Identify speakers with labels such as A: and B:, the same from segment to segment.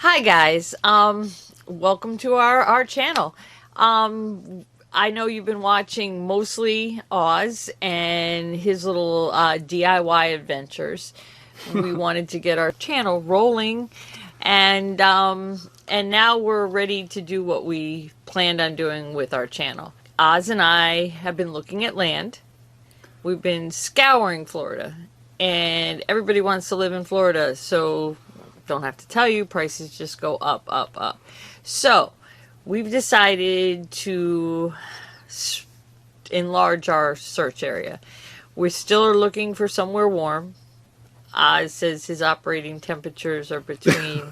A: Hi guys, welcome to our channel. I know you've been watching mostly Oz and his little DIY adventures. We wanted to get our channel rolling, and now we're ready to do what we planned on doing with our channel. Oz and I have been looking at land. We've been scouring Florida, and everybody wants to live in Florida, so don't have to tell you, prices just go up, up, up. So we've decided to enlarge our search area. We still are looking for somewhere warm. Oz says his operating temperatures are between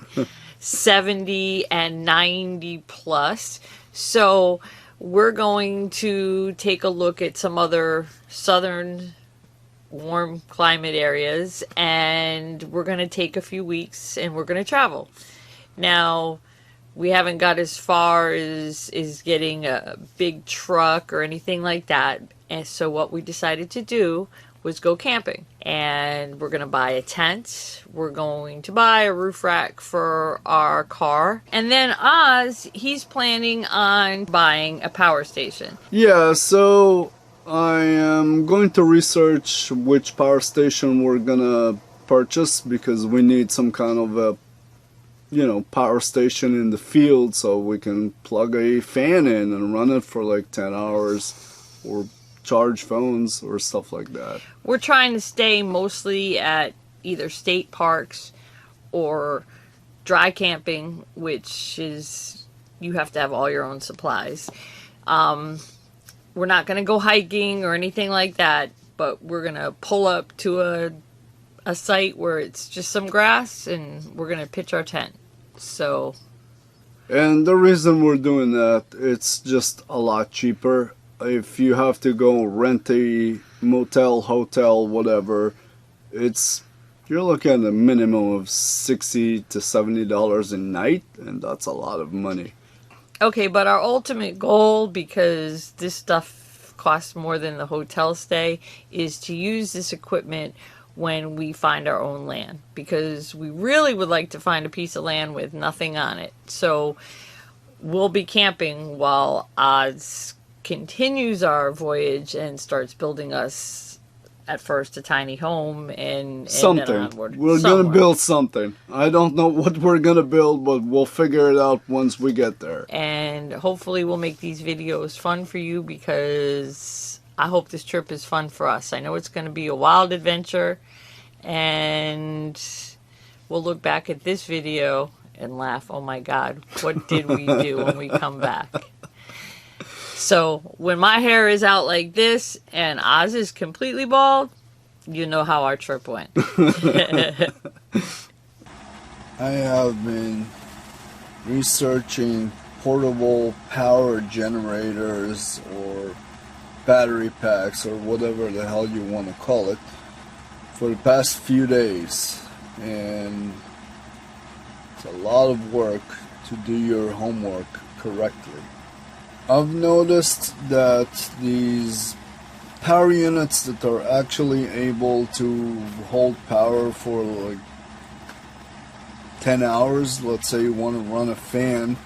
A: 70 and 90 plus. So we're going to take a look at some other southern warm climate areas, and we're going to take a few weeks and we're going to travel. Now, we haven't got as far as getting a big truck or anything like that, and so what we decided to do was go camping. And we're going to buy a tent, we're going to buy a roof rack for our car, and then Oz, he's planning on buying a power station.
B: Yeah, so I am going to research which power station we're gonna purchase, because we need some kind of a, power station in the field so we can plug a fan in and run it for like 10 hours or charge phones or stuff like that.
A: We're trying to stay mostly at either state parks or dry camping, which is, you have to have all your own supplies. We're not going to go hiking or anything like that, but we're going to pull up to a site where it's just some grass, and we're going to pitch our tent. So,
B: and the reason we're doing that, it's just a lot cheaper. If you have to go rent a motel, hotel, whatever, you're looking at a minimum of $60 to $70 a night, and that's a lot of money.
A: Okay, but our ultimate goal, because this stuff costs more than the hotel stay, is to use this equipment when we find our own land, because we really would like to find a piece of land with nothing on it. So we'll be camping while Oz continues our voyage and starts building us, at first, a tiny home, and
B: something.
A: Then onward.
B: We're going to build something. I don't know what we're going to build, but we'll figure it out once we get there.
A: And hopefully we'll make these videos fun for you, because I hope this trip is fun for us. I know it's going to be a wild adventure, and we'll look back at this video and laugh, oh my God, what did we do when we come back? So when my hair is out like this and Oz is completely bald, you know how our trip went.
B: I have been researching portable power generators or battery packs or whatever the hell you want to call it for the past few days, and it's a lot of work to do your homework correctly. I've noticed that these power units that are actually able to hold power for like 10 hours, let's say you want to run a fan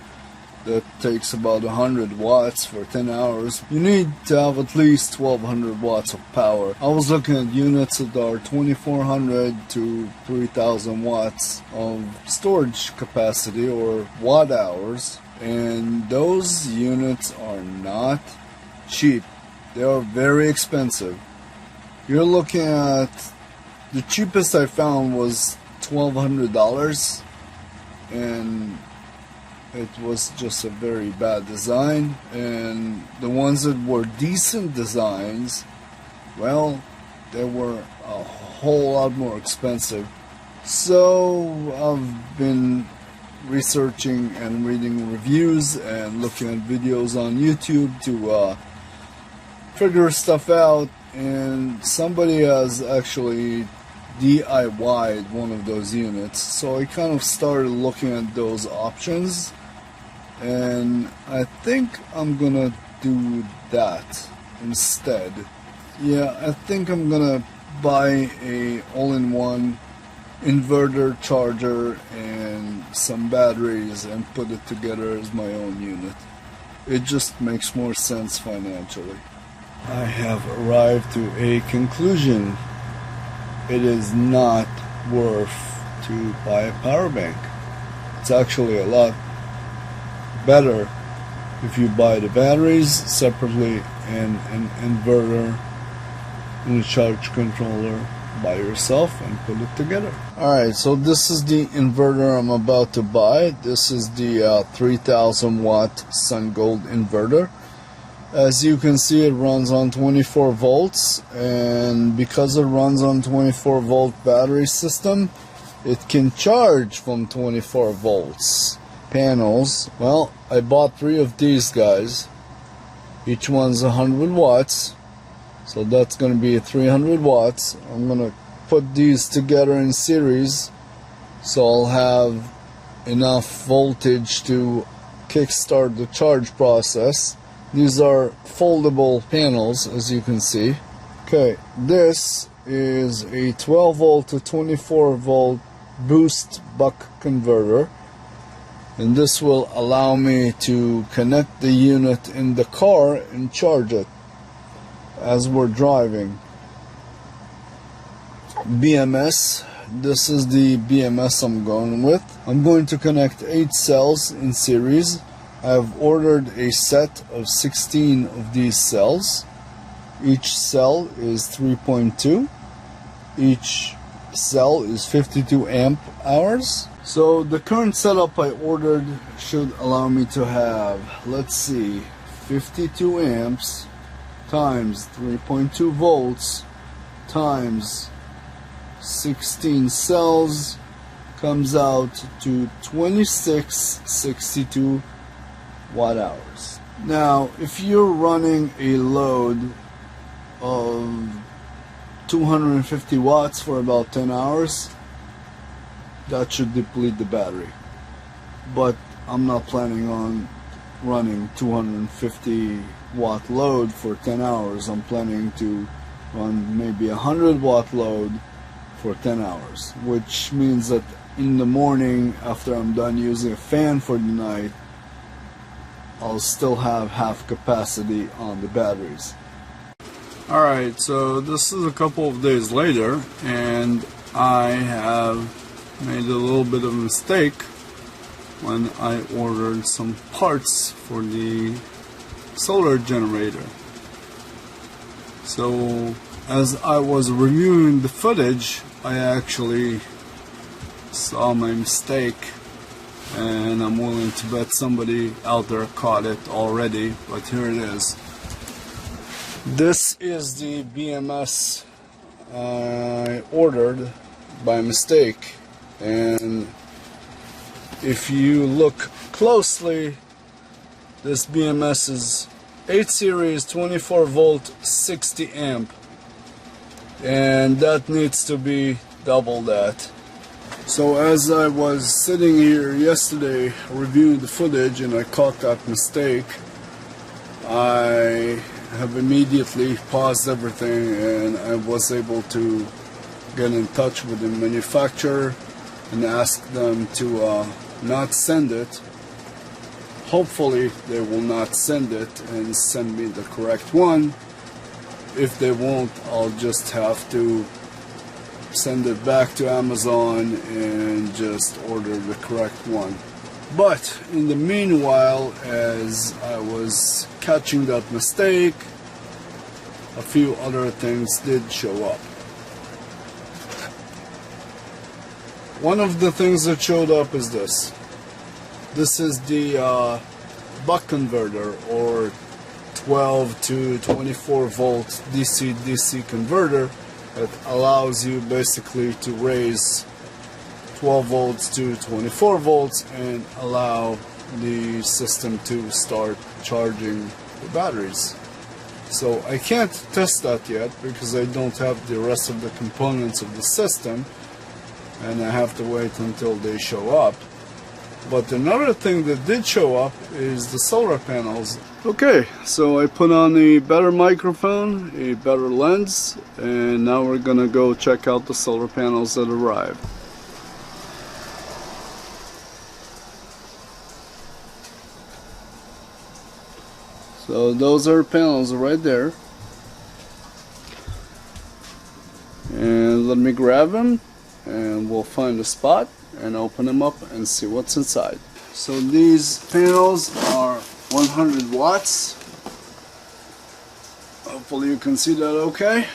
B: that takes about 100 watts for 10 hours, you need to have at least 1200 watts of power. I was looking at units that are 2400 to 3000 watts of storage capacity or watt hours. And those units are not cheap. They are very expensive. You're looking at, the cheapest I found was $1,200, and it was just a very bad design. And the ones that were decent designs, well, they were a whole lot more expensive. So I've been researching and reading reviews and looking at videos on YouTube to figure stuff out, and somebody has actually DIY'd one of those units, so I kind of started looking at those options, and I think I'm gonna do that instead. Yeah, I think I'm gonna buy a all-in-one inverter, charger, and some batteries and put it together as my own unit. It just makes more sense financially. I have arrived to a conclusion. It is not worth to buy a power bank. It's actually a lot better if you buy the batteries separately and an inverter and a charge controller by yourself and put it together. Alright, so this is the inverter I'm about to buy. This is the 3000 watt SunGold inverter. As you can see, it runs on 24 volts, and because it runs on 24 volt battery system, it can charge from 24 volts panels. Well, I bought 3 of these guys. Each one's 100 watts. So that's going to be 300 watts. I'm going to put these together in series so I'll have enough voltage to kickstart the charge process. These are foldable panels, as you can see. Okay, this is a 12 volt to 24 volt boost buck converter, and this will allow me to connect the unit in the car and charge it as we're driving. BMS, this is the BMS I'm going with. I'm going to connect 8 cells in series. I've ordered a set of 16 of these cells. Each cell is 3.2. Each cell is 52 amp hours. So the current setup I ordered should allow me to have, let's see, 52 amps times 3.2 volts times 16 cells comes out to 2662 watt hours. Now, if you're running a load of 250 watts for about 10 hours, that should deplete the battery. But I'm not planning on running 250 watt load for 10 hours. I'm planning to run maybe a 100 watt load for 10 hours, which means that in the morning, after I'm done using a fan for the night, I'll still have half capacity on the batteries. Alright, so this is a couple of days later, and I have made a little bit of a mistake when I ordered some parts for the solar generator. So as I was reviewing the footage, I actually saw my mistake, and I'm willing to bet somebody out there caught it already, but here it is. This is the BMS I ordered by mistake, and if you look closely, this BMS is 8 series, 24 volt, 60 amp, and that needs to be double that. So as I was sitting here yesterday reviewing the footage and I caught that mistake, I have immediately paused everything, and I was able to get in touch with the manufacturer and ask them to not send it. Hopefully they will not send it and send me the correct one. If they won't, I'll just have to send it back to Amazon and just order the correct one. But in the meanwhile, as I was catching that mistake, a few other things did show up. One of the things that showed up is this. This is the buck converter, or 12 to 24 volt DC-DC converter that allows you basically to raise 12 volts to 24 volts and allow the system to start charging the batteries. So I can't test that yet because I don't have the rest of the components of the system, and I have to wait until they show up. But another thing that did show up is the solar panels. Okay, so I put on a better microphone, a better lens, and now we're gonna go check out the solar panels that arrived. So those are panels right there. And let me grab them and we'll find a spot and open them up and see what's inside. So these panels are 100 watts. Hopefully you can see that okay.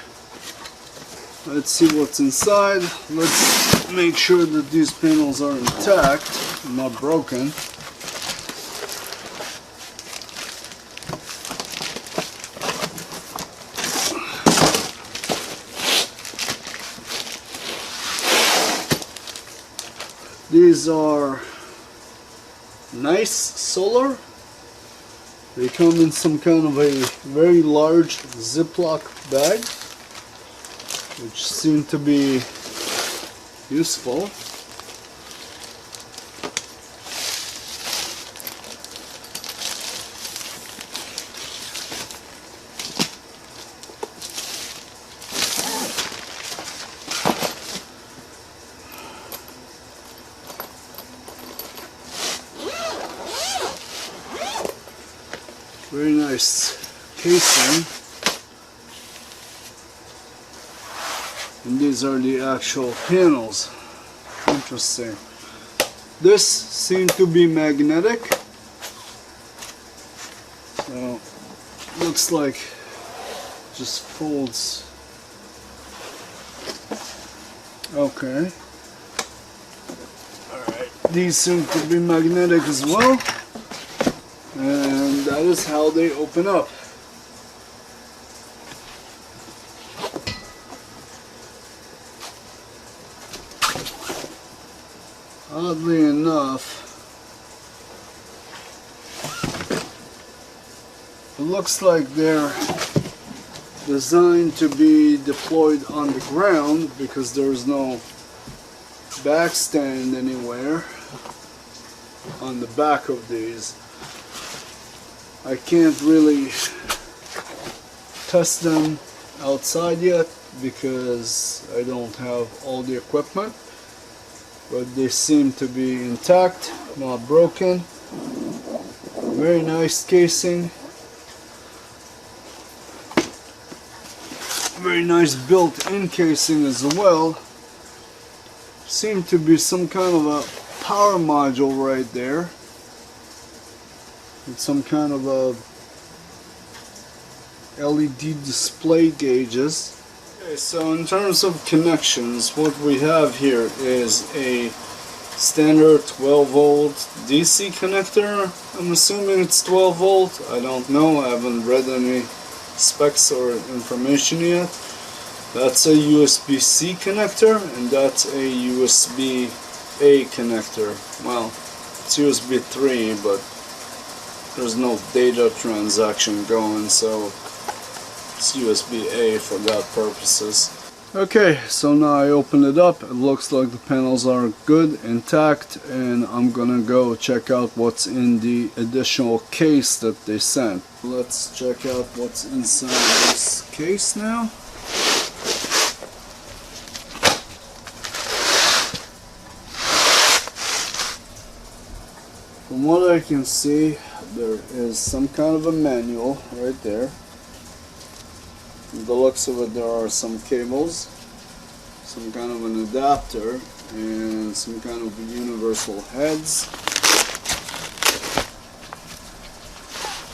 B: Let's see what's inside. Let's make sure that these panels are intact, not broken. These are Nicesolar. They come in some kind of a very large Ziploc bag, which seem to be useful. Very nice casing. And these are the actual panels. Interesting. This seems to be magnetic. So looks like just folds. Okay. Alright. These seem to be magnetic as well. And that is how they open up. Oddly enough, it looks like they're designed to be deployed on the ground because there's no back stand anywhere on the back of these. I can't really test them outside yet because I don't have all the equipment, but they seem to be intact, not broken. Very nice casing. Very nice built-in casing as well. Seem to be some kind of a power module right there. With some kind of a LED display gauges. Okay, so in terms of connections, what we have here is a standard 12 volt DC connector. I'm assuming it's 12 volt. I don't know. I haven't read any specs or information yet. That's a USB-C connector, and that's a USB-A connector. Well, it's USB 3, but there's no data transaction going, so it's USB-A for that purposes. Okay, so now I open it up. It looks like the panels are good, intact, and I'm gonna go check out what's in the additional case that they sent. Let's check out what's inside this case now. From what I can see, there is some kind of a manual right there. From the looks of it, there are some cables, some kind of an adapter, and some kind of universal heads.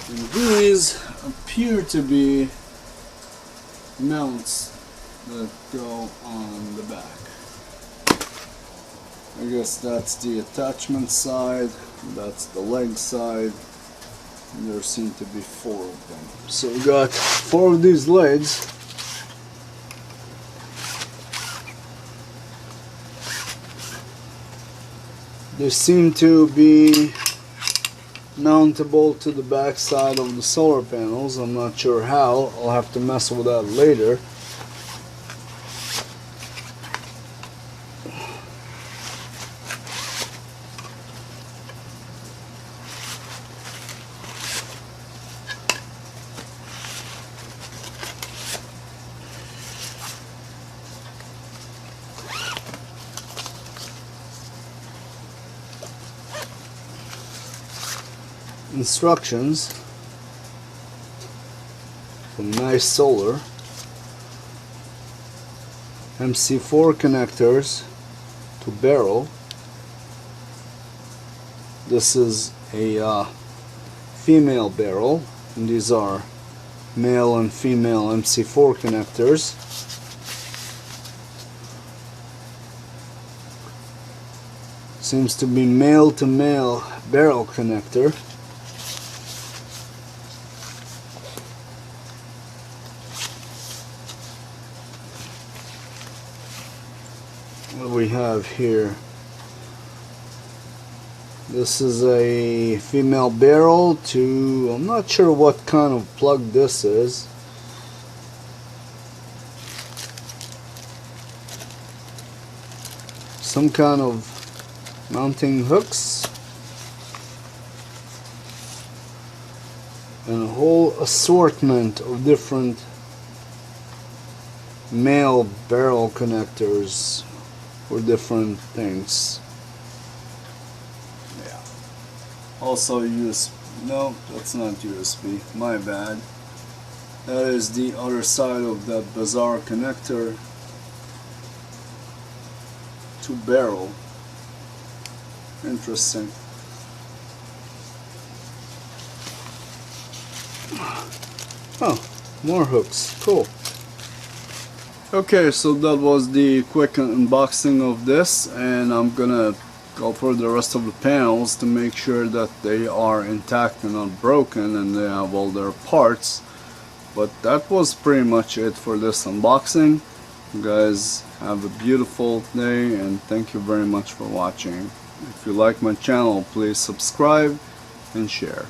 B: And these appear to be mounts that go on the back. I guess that's the attachment side, that's the leg side. There seem to be 4 of them. So we got 4 of these legs. They seem to be mountable to the back side of the solar panels. I'm not sure how. I'll have to mess with that later. Instructions. from Nicesolar. MC4 connectors to barrel. This is a female barrel, and these are male and female MC4 connectors. Seems to be male to male barrel connector. What do we have here? This is a female barrel to, I'm not sure what kind of plug this is. Some kind of mounting hooks. And a whole assortment of different male barrel connectors for different things. Yeah. Also USB. No, that's not USB. My bad. That is the other side of that bizarre connector to barrel. Interesting. Oh, more hooks. Cool. Okay, so that was the quick unboxing of this, and I'm gonna go for the rest of the panels to make sure that they are intact and not broken and they have all their parts. But that was pretty much it for this unboxing. You guys have a beautiful day, and thank you very much for watching. If you like my channel, please subscribe and share.